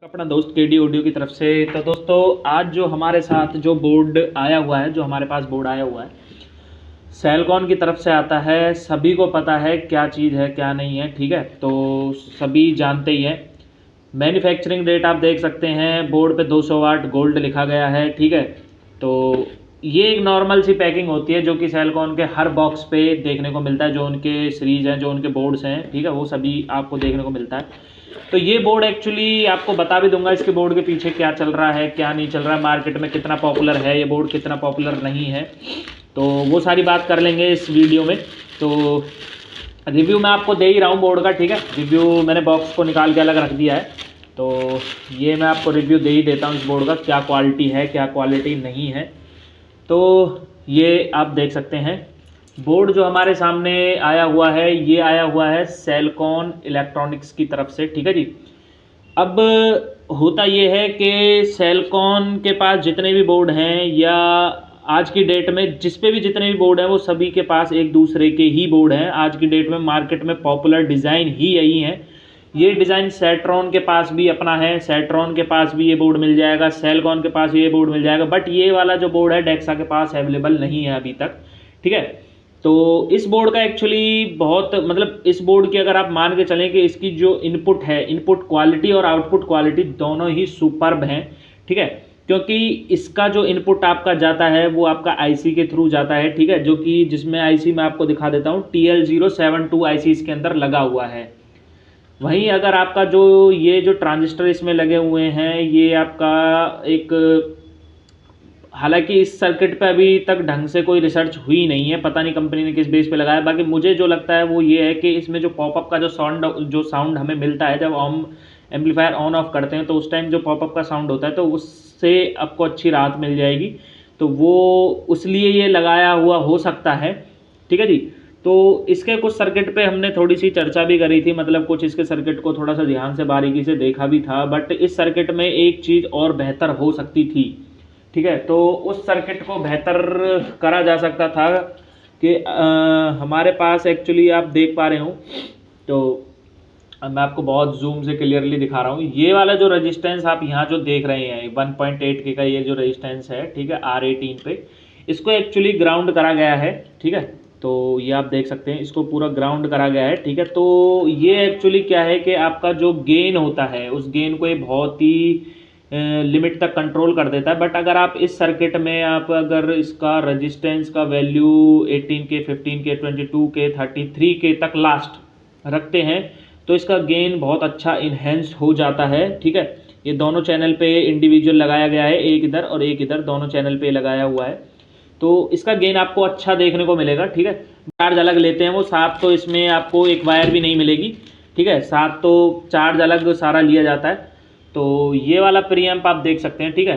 अपना दोस्त KD audio की तरफ से। तो दोस्तों आज जो हमारे साथ जो बोर्ड आया हुआ है, जो हमारे पास बोर्ड आया हुआ है, सेलकॉन की तरफ से आता है। सभी को पता है क्या चीज़ है क्या नहीं है, ठीक है। तो सभी जानते ही हैं। मैन्युफैक्चरिंग डेट आप देख सकते हैं, बोर्ड पे 200 वाट गोल्ड लिखा गया है, ठीक है। तो ये एक नॉर्मल सी पैकिंग होती है जो कि सेलकॉन के हर बॉक्स पे देखने को मिलता है। जो उनके सीरीज़ हैं, जो उनके बोर्ड्स हैं, ठीक है, वो सभी आपको देखने को मिलता है। तो ये बोर्ड एक्चुअली आपको बता भी दूंगा इसके बोर्ड के पीछे क्या चल रहा है क्या नहीं चल रहा है, मार्केट में कितना पॉपुलर है ये बोर्ड, कितना पॉपुलर नहीं है। तो वो सारी बात कर लेंगे इस वीडियो में। तो रिव्यू मैं आपको दे ही रहा हूँ बोर्ड का, ठीक है। रिव्यू मैंने बॉक्स को निकाल के अलग रख दिया है, तो ये मैं आपको रिव्यू दे ही देता हूँ इस बोर्ड का, क्या क्वालिटी है क्या क्वालिटी नहीं है। तो ये आप देख सकते हैं बोर्ड जो हमारे सामने आया हुआ है, ये आया हुआ है सेलकॉन इलेक्ट्रॉनिक्स की तरफ से, ठीक है जी। अब होता ये है कि सेलकॉन के पास जितने भी बोर्ड हैं, या आज की डेट में जिस पे भी जितने भी बोर्ड हैं, वो सभी के पास एक दूसरे के ही बोर्ड हैं। आज की डेट में मार्केट में पॉपुलर डिज़ाइन ही यही है। ये डिज़ाइन सेट्रॉन के पास भी अपना है, सेट्रॉन के पास भी ये बोर्ड मिल जाएगा, सेलकॉन के पास ये बोर्ड मिल जाएगा। बट ये वाला जो बोर्ड है डेक्सा के पास अवेलेबल नहीं है अभी तक, ठीक है। तो इस बोर्ड का एक्चुअली बहुत मतलब इस बोर्ड की अगर आप मान के चलें कि इसकी जो इनपुट है, इनपुट क्वालिटी और आउटपुट क्वालिटी दोनों ही सुपर्ब हैं, ठीक है। क्योंकि इसका जो इनपुट आपका जाता है वो आपका आईसी के थ्रू जाता है, ठीक है, जो कि जिसमें आईसी मैं आपको दिखा देता हूँ, TL072 आईसी इसके अंदर लगा हुआ है। वहीं अगर आपका जो ये जो ट्रांजिस्टर इसमें लगे हुए हैं, ये आपका एक, हालांकि इस सर्किट पे अभी तक ढंग से कोई रिसर्च हुई नहीं है, पता नहीं कंपनी ने किस बेस पे लगाया। बाकी मुझे जो लगता है वो ये है कि इसमें जो पॉपअप का जो साउंड हमें मिलता है जब हम एम्पलीफायर ऑन ऑफ करते हैं, तो उस टाइम जो पॉपअप का साउंड होता है, तो उससे आपको अच्छी राहत मिल जाएगी। तो वो उसलिए ये लगाया हुआ हो सकता है, ठीक है जी। तो इसके कुछ सर्किट पे हमने थोड़ी सी चर्चा भी करी थी, मतलब कुछ इसके सर्किट को थोड़ा सा ध्यान से बारीकी से देखा भी था। बट इस सर्किट में एक चीज़ और बेहतर हो सकती थी, ठीक है। तो उस सर्किट को बेहतर करा जा सकता था कि हमारे पास एक्चुअली आप देख पा रहे हो, तो मैं आपको बहुत जूम से क्लियरली दिखा रहा हूँ। ये वाला जो रेजिस्टेंस आप यहाँ जो देख रहे हैं 1.8 के का ये जो रेजिस्टेंस है, ठीक है, R18 पे, इसको एक्चुअली ग्राउंड करा गया है, ठीक है। तो ये आप देख सकते हैं इसको पूरा ग्राउंड करा गया है, ठीक है। तो ये एक्चुअली क्या है कि आपका जो गेन होता है उस गेन को ये बहुत ही लिमिट तक कंट्रोल कर देता है। बट अगर आप इस सर्किट में आप अगर इसका रेजिस्टेंस का वैल्यू 18 के, 15 के, 22 के, 33 के तक लास्ट रखते हैं, तो इसका गेन बहुत अच्छा इन्हेंस हो जाता है, ठीक है। ये दोनों चैनल पे इंडिविजुअल लगाया गया है, एक इधर और एक इधर, दोनों चैनल पे लगाया हुआ है। तो इसका गेन आपको अच्छा देखने को मिलेगा, ठीक है। चार्ज अलग लेते हैं वो साथ, तो इसमें आपको एक वायर भी नहीं मिलेगी, ठीक है, साथ तो चार्ज अलग सारा लिया जाता है। तो ये वाला प्रीएम्प आप देख सकते हैं, ठीक है।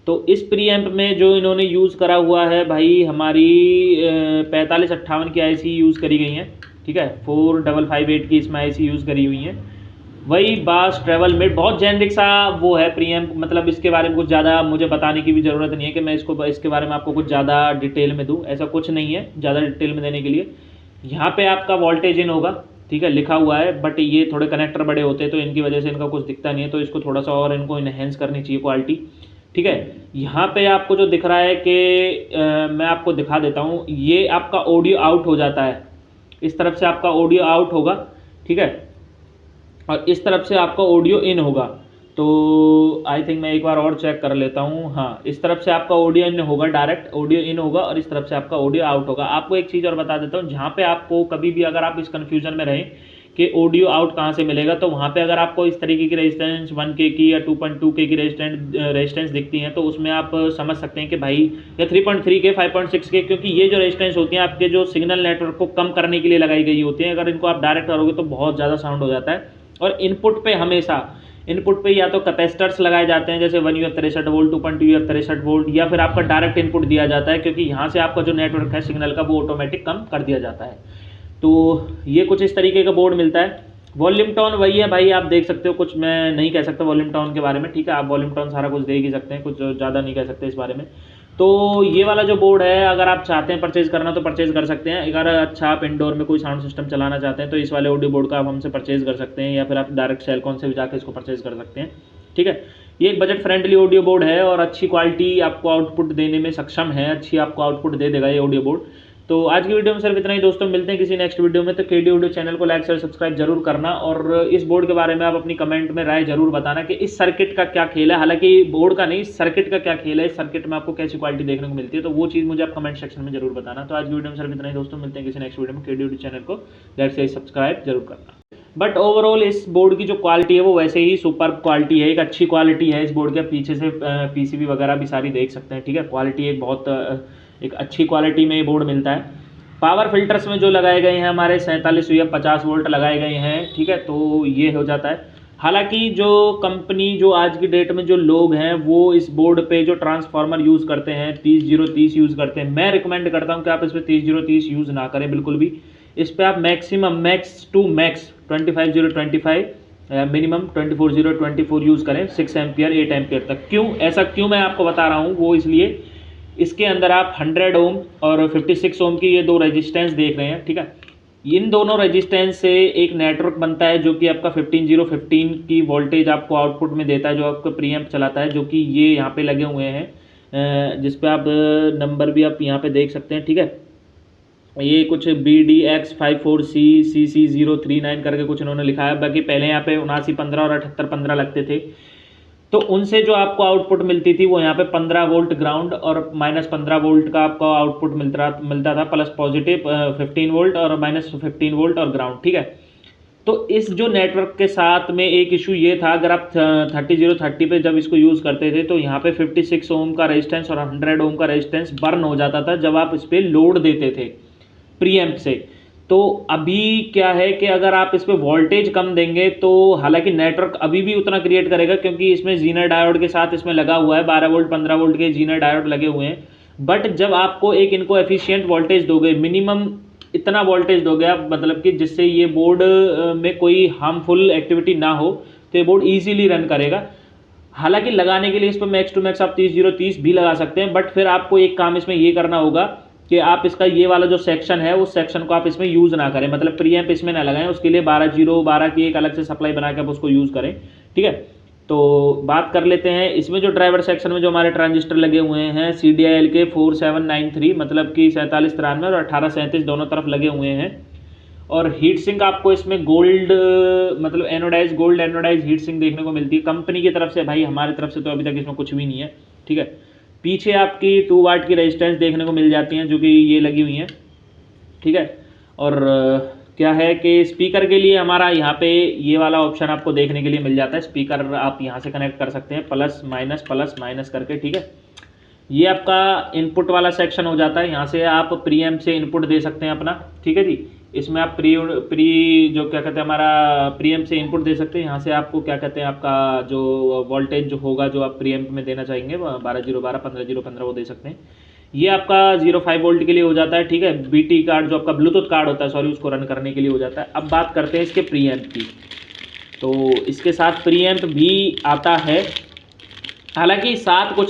तो इस प्रीएम्प में जो इन्होंने यूज़ करा हुआ है भाई, हमारी 4558 की आईसी यूज़ करी गई हैं, ठीक है। 4558 की इसमें आईसी यूज़ करी हुई हैं। वही बास ट्रेवल मिड, बहुत जेनरिक सा वो है प्रीएम्प, मतलब इसके बारे में कुछ ज़्यादा मुझे बताने की भी ज़रूरत नहीं है कि मैं इसके बारे में आपको कुछ ज़्यादा डिटेल में दूँ, ऐसा कुछ नहीं है ज़्यादा डिटेल में देने के लिए। यहाँ पे आपका वोल्टेज इन होगा, ठीक है, लिखा हुआ है। बट ये थोड़े कनेक्टर बड़े होते हैं तो इनकी वजह से इनका कुछ दिखता नहीं है, तो इसको थोड़ा सा और इनको इन्हेंस करनी चाहिए क्वालिटी, ठीक है। यहाँ पे आपको जो दिख रहा है कि मैं आपको दिखा देता हूँ, ये आपका ऑडियो आउट हो जाता है, इस तरफ से आपका ऑडियो आउट होगा, ठीक है, और इस तरफ से आपका ऑडियो इन होगा। तो आई थिंक मैं एक बार और चेक कर लेता हूँ, हाँ, इस तरफ से आपका ऑडियो इन होगा, डायरेक्ट ऑडियो इन होगा, और इस तरफ से आपका ऑडियो आउट होगा। आपको एक चीज़ और बता देता हूँ, जहाँ पे आपको कभी भी अगर आप इस कन्फ्यूजन में रहें कि ऑडियो आउट कहाँ से मिलेगा, तो वहाँ पे अगर आपको इस तरीके की रेजिस्टेंस 1K की या 2.2K की रेजिस्टेंस दिखती हैं, तो उसमें आप समझ सकते हैं कि भाई या 3.3K, 5.6K, क्योंकि ये जो रेजिस्टेंस होती हैं आपके जो सिग्नल नेटवर्क को कम करने के लिए लगाई गई होती हैं। अगर इनको आप डायरेक्ट करोगे तो बहुत ज़्यादा साउंड हो जाता है। और इनपुट पे हमेशा इनपुट पे या तो कैपेसिटर्स लगाए जाते हैं, जैसे 1 UF 63 वोल्ट, 2.2 UF 63 वोल्ट, या फिर आपका डायरेक्ट इनपुट दिया जाता है, क्योंकि यहाँ से आपका जो नेटवर्क है सिग्नल का वो ऑटोमेटिक कम कर दिया जाता है। तो ये कुछ इस तरीके का बोर्ड मिलता है। वॉल्यूम टोन वही है भाई, आप देख सकते हो, कुछ मैं नहीं कह सकता वॉल्यूम टोन के बारे में, ठीक है। आप वॉल्यूम टोन सारा कुछ देख ही सकते हैं, कुछ ज़्यादा नहीं कह सकते इस बारे में। तो ये वाला जो बोर्ड है, अगर आप चाहते हैं परचेज़ करना तो परचेज़ कर सकते हैं। अगर अच्छा आप इंडोर में कोई साउंड सिस्टम चलाना चाहते हैं तो इस वाले ऑडियो बोर्ड का आप हमसे परचेज़ कर सकते हैं, या फिर आप डायरेक्ट सेलकॉन से भी जाकर इसको परचेज़ कर सकते हैं। ठीक है। ये एक बजट फ्रेंडली ऑडियो बोर्ड है और अच्छी क्वालिटी आपको आउटपुट देने में सक्षम है, अच्छी आपको आउटपुट दे देगा ये ऑडियो बोर्ड। तो आज की वीडियो में सिर्फ इतना ही दोस्तों, मिलते हैं किसी नेक्स्ट वीडियो में। तो केडी ऑडियो चैनल को लाइक शेयर सब्सक्राइब जरूर करना और इस बोर्ड के बारे में आप अपनी कमेंट में राय जरूर बताना कि इस सर्किट का क्या खेल है, हालांकि बोर्ड का नहीं, सर्किट का क्या खेल है, इस सर्किट में आपको कैसी क्वालिटी देखने को मिलती है, तो वो चीज़ मुझे आप कमेंट सेक्शन में जरूर बताना। तो आज की वीडियो में सिर्फ इतना ही दोस्तों, मिलते हैं किसी नेक्स्ट वीडियो में। केडी ऑडियो चैनल को लाइक शेयर सब्सक्राइब जरूर करना। बट ओवरऑल इस बोर्ड की जो क्वालिटी है वो वैसे ही सुपर क्वालिटी है, एक अच्छी क्वालिटी है इस बोर्ड के। पीछे से पीसीबी वगैरह भी सारी देख सकते हैं, ठीक है। क्वालिटी एक बहुत एक अच्छी क्वालिटी में ये बोर्ड मिलता है। पावर फिल्टर्स में जो लगाए गए हैं हमारे 47 या 50 वोल्ट लगाए गए हैं, ठीक है, तो ये हो जाता है। हालांकि जो कंपनी, जो आज की डेट में जो लोग हैं वो इस बोर्ड पे जो ट्रांसफार्मर यूज़ करते हैं 30-030 यूज़ करते हैं, मैं रिकमेंड करता हूं कि आप इस पर 30-030 यूज़ ना करें बिल्कुल भी। इस पर आप maximum max to max 25-025 minimum 24-024 use करें, 6 एम्पियर 8 एम्पियर तक। क्यों ऐसा, क्यों मैं आपको बता रहा हूँ, वो इसलिए इसके अंदर आप 100 ओम और 56 ओम की ये दो रेजिस्टेंस देख रहे हैं, ठीक है। इन दोनों रेजिस्टेंस से एक नेटवर्क बनता है जो कि आपका 15-015 की वोल्टेज आपको आउटपुट में देता है, जो आपका प्रीएम्प चलाता है, जो कि ये यहाँ पे लगे हुए हैं, जिस पे आप नंबर भी आप यहाँ पे देख सकते हैं, ठीक है। ये कुछ BDX54C CC039 करके कुछ इन्होंने लिखा है। बाकी पहले यहाँ पे 7915 और 7815 लगते थे, तो उनसे जो आपको आउटपुट मिलती थी वो यहाँ पे 15 वोल्ट ग्राउंड और -15 वोल्ट का आपको आउटपुट मिलता था, प्लस पॉजिटिव 15 वोल्ट और -15 वोल्ट और ग्राउंड, ठीक है। तो इस जो नेटवर्क के साथ में एक इशू ये था, अगर आप 30-030 पे जब इसको यूज़ करते थे तो यहाँ पे 56 ओम का रेजिस्टेंस और 100 ओम का रेजिस्टेंस बर्न हो जाता था जब आप इस पर लोड देते थे प्रीएम्प से। तो अभी क्या है कि अगर आप इस पे वोल्टेज कम देंगे तो हालांकि नेटवर्क अभी भी उतना क्रिएट करेगा, क्योंकि इसमें जीनर डायोड के साथ इसमें लगा हुआ है, 12 वोल्ट 15 वोल्ट के जीनर डायोड लगे हुए हैं। बट जब आपको एक इनको एफिशिएंट वोल्टेज दोगे, मिनिमम इतना वोल्टेज दोगे आप, मतलब कि जिससे ये बोर्ड में कोई हार्मफुल एक्टिविटी ना हो, तो ये बोर्ड ईजिली रन करेगा। हालांकि लगाने के लिए इस पर मैक्स टू मैक्स आप 30-030 भी लगा सकते हैं, बट फिर आपको एक काम इसमें ये करना होगा कि आप इसका ये वाला जो सेक्शन है उस सेक्शन को आप इसमें यूज़ ना करें, मतलब प्रीएम्प इसमें ना लगाएं। उसके लिए 12 की एक अलग से सप्लाई बना के आप उसको यूज़ करें, ठीक है। तो बात कर लेते हैं इसमें जो ड्राइवर सेक्शन में जो हमारे ट्रांजिस्टर लगे हुए हैं CDIL के 4793, मतलब कि 4793 और 1837 दोनों तरफ लगे हुए हैं। और हीट सिंक आपको इसमें गोल्ड, मतलब anodize gold anodize heat sink देखने को मिलती है कंपनी की तरफ से। भाई हमारी तरफ से तो अभी तक इसमें कुछ भी नहीं है, ठीक है। पीछे आपकी 2 वाट की रेजिस्टेंस देखने को मिल जाती हैं जो कि ये लगी हुई हैं, ठीक है। और क्या है कि स्पीकर के लिए हमारा यहाँ पे ये वाला ऑप्शन आपको देखने के लिए मिल जाता है। स्पीकर आप यहाँ से कनेक्ट कर सकते हैं, प्लस माइनस करके, ठीक है। ये आपका इनपुट वाला सेक्शन हो जाता है, यहाँ से आप प्रीएम्प से इनपुट दे सकते हैं अपना, ठीक है जी। इसमें आप प्री जो क्या कहते हैं हमारा प्रीएम्प से इनपुट दे सकते हैं। यहाँ से आपको क्या कहते हैं आपका जो वोल्टेज जो होगा जो आप प्रीएम्प में देना चाहेंगे 12-012 15-015 वो दे सकते हैं। ये आपका 0.5 वोल्ट के लिए हो जाता है, ठीक है। BT कार्ड जो आपका ब्लूटूथ कार्ड होता है, सॉरी, उसको रन करने के लिए हो जाता है। अब बात करते हैं इसके प्रीएम्प की। तो इसके साथ प्रीएम्प भी आता है, हालांकि साथ कुछ